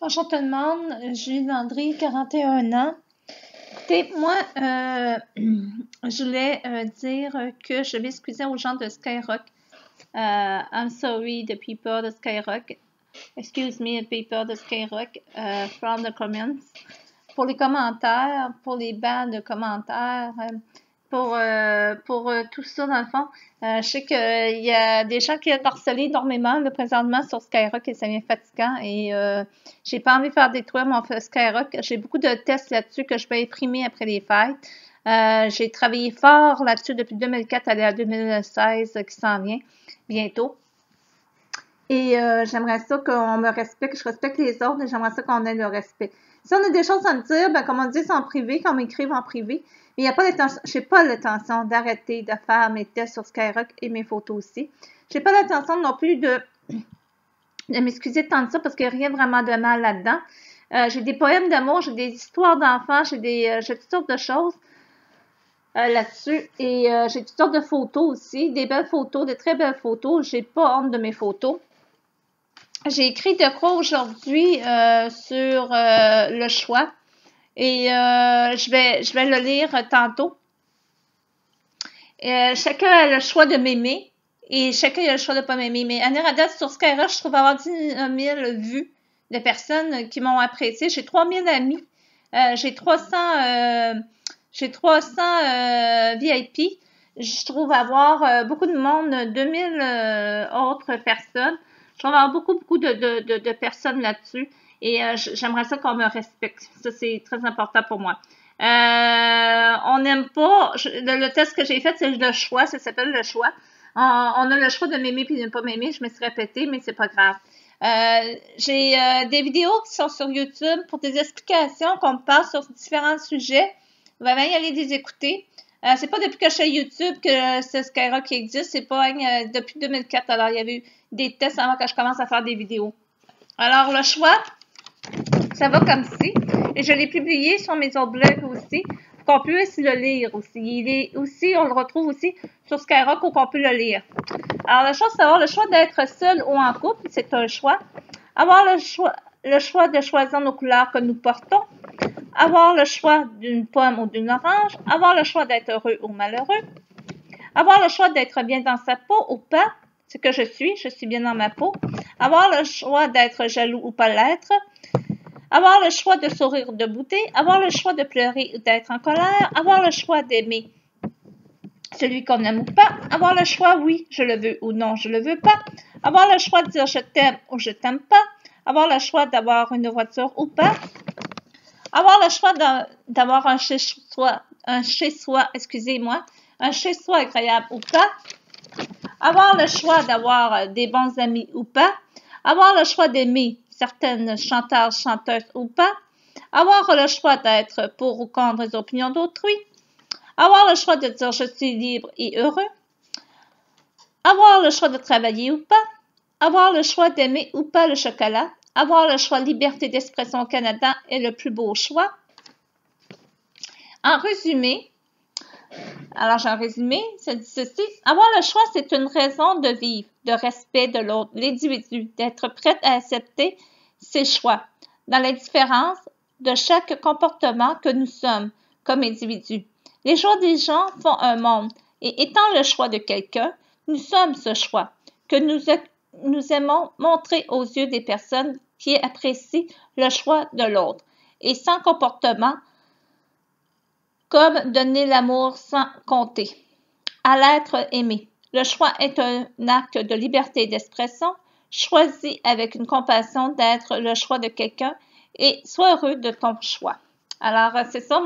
Bonjour tout le monde, Julie Landry, 41 ans. Écoutez, moi, je voulais dire que je m'excusais aux gens de Skyrock. I'm sorry, the people de Skyrock. Excuse me, people de Skyrock, from the comments. Pour les commentaires, pour les bancs de commentaires, pour tout ça, dans le fond. Je sais qu'il y a des gens qui ont harcelé énormément là, présentement sur Skyrock et ça devient fatigant. Et j'ai pas envie de faire détruire mon Skyrock. J'ai beaucoup de tests là-dessus que je vais imprimer après les fêtes. J'ai travaillé fort là-dessus depuis 2004 à 2016 qui s'en vient bientôt. Et j'aimerais ça qu'on me respecte, je respecte les autres et j'aimerais ça qu'on ait le respect. Si on a des choses à me dire, ben, comme on dit, c'est en privé, qu'on m'écrive en privé. Mais il n'y a pas l'intention, j'ai pas l'intention d'arrêter de faire mes tests sur Skyrock et mes photos aussi. J'ai pas l'intention non plus de m'excuser de tant de ça parce qu'il n'y a rien vraiment de mal là-dedans. J'ai des poèmes d'amour, j'ai des histoires d'enfants, j'ai toutes sortes de choses là-dessus. Et j'ai toutes sortes de photos aussi, des belles photos, de très belles photos. J'ai pas honte de mes photos. J'ai écrit de quoi aujourd'hui sur le choix et je vais le lire tantôt. Chacun a le choix de m'aimer et chacun a le choix de pas m'aimer. Mais à date sur Skyrock, je trouve avoir 10 000 vues de personnes qui m'ont apprécié. J'ai 3000 amis. J'ai 300 VIP. Je trouve avoir beaucoup de monde, 2000 autres personnes. Je vais avoir beaucoup de personnes là-dessus et j'aimerais ça qu'on me respecte. Ça, c'est très important pour moi. On n'aime pas... le test que j'ai fait, c'est le choix. Ça s'appelle le choix. On a le choix de m'aimer puis de ne pas m'aimer. Je me suis répétée, mais c'est pas grave. J'ai des vidéos qui sont sur YouTube pour des explications qu'on me parle sur différents sujets. Vous allez y aller les écouter. C'est pas depuis que je suis YouTube que ce Skyrock existe, c'est pas depuis 2004. Alors, il y avait eu des tests avant que je commence à faire des vidéos. Alors, le choix, ça va comme ci. Et je l'ai publié sur mes autres blogs aussi, pour qu'on puisse le lire aussi. Il est aussi, on le retrouve aussi sur Skyrock où on peut le lire. Alors, le choix, c'est d'avoir le choix d'être seul ou en couple, c'est un choix. Avoir le choix de choisir nos couleurs que nous portons. Avoir le choix d'une pomme ou d'une orange. Avoir le choix d'être heureux ou malheureux. Avoir le choix d'être bien dans sa peau ou pas. Ce que je suis bien dans ma peau. Avoir le choix d'être jaloux ou pas l'être. Avoir le choix de sourire ou de bouder. Avoir le choix de pleurer ou d'être en colère. Avoir le choix d'aimer celui qu'on aime ou pas. Avoir le choix, oui, je le veux ou non, je le veux pas. Avoir le choix de dire je t'aime ou je t'aime pas. Avoir le choix d'avoir une voiture ou pas. Avoir le choix d'avoir un chez-soi, agréable ou pas. Avoir le choix d'avoir des bons amis ou pas. Avoir le choix d'aimer certaines chanteurs, chanteuses ou pas. Avoir le choix d'être pour ou contre les opinions d'autrui. Avoir le choix de dire je suis libre et heureux. Avoir le choix de travailler ou pas. Avoir le choix d'aimer ou pas le chocolat. Avoir le choix liberté d'expression au Canada est le plus beau choix. En résumé, alors j'ai un résumé, ça dit ceci. Avoir le choix, c'est une raison de vivre, de respect de l'autre, l'individu, d'être prête à accepter ses choix, dans la différence de chaque comportement que nous sommes comme individus. Les choix des gens font un monde, et étant le choix de quelqu'un, nous sommes ce choix, que nous aimons montrer aux yeux des personnes qui apprécient le choix de l'autre, et sans comportement, comme donner l'amour sans compter. À l'être aimé. Le choix est un acte de liberté d'expression. Choisis avec une compassion d'être le choix de quelqu'un et sois heureux de ton choix. Alors, c'est ça,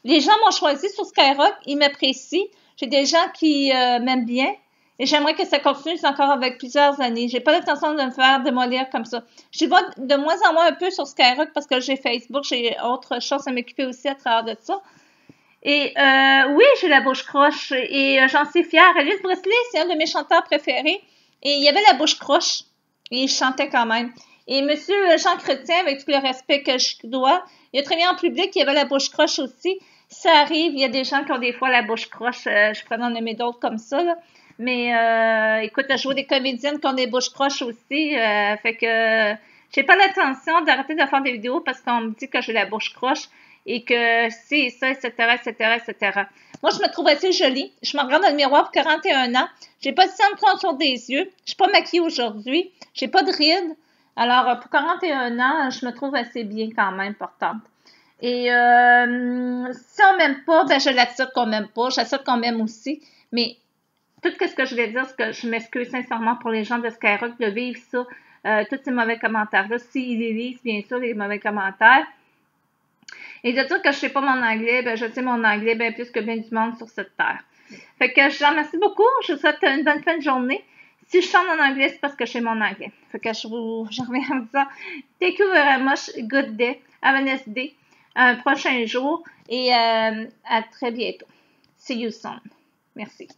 les gens m'ont choisi sur Skyrock, ils m'apprécient. J'ai des gens qui m'aiment bien et j'aimerais que ça continue encore avec plusieurs années. J'ai pas l'intention de me faire démolir comme ça. Je vais de moins en moins un peu sur Skyrock parce que j'ai Facebook, j'ai autre chose à m'occuper aussi à travers de ça. Et oui, j'ai la bouche croche et j'en suis fière. Elvis Presley, c'est un de mes chanteurs préférés. Et il y avait la bouche croche et il chantait quand même. Et Monsieur Jean Chrétien, avec tout le respect que je dois, il a très bien en public, il y avait la bouche croche aussi. Ça arrive, il y a des gens qui ont des fois la bouche croche. Je pourrais en nommer d'autres comme ça, là. Mais écoute, je vois des comédiennes qui ont des bouches croches aussi. Fait que J'ai pas l'intention d'arrêter de faire des vidéos parce qu'on me dit que j'ai la bouche croche et que c'est ça, etc., etc., etc. Moi, je me trouve assez jolie. Je me regarde dans le miroir pour 41 ans. J'ai pas de centre sur des yeux. Je suis pas maquillée aujourd'hui. J'ai pas de rides. Alors, pour 41 ans, je me trouve assez bien quand même portante. Et si on m'aime pas, ben je l'accepte qu'on m'aime pas. J'accepte qu'on m'aime aussi. Mais tout ce que je vais dire, c'est que je m'excuse sincèrement pour les gens de Skyrock de vivre ça, tous ces mauvais commentaires-là. S'ils les lisent, bien sûr, les mauvais commentaires. Et de dire que je sais pas mon anglais, ben je sais mon anglais bien plus que bien du monde sur cette terre. Fait que je vous remercie beaucoup. Je vous souhaite une bonne fin de journée. Si je chante en anglais, c'est parce que je sais mon anglais. Fait que je reviens en disant thank you very much, good day, have a nice day, un prochain jour et à très bientôt. See you soon. Merci.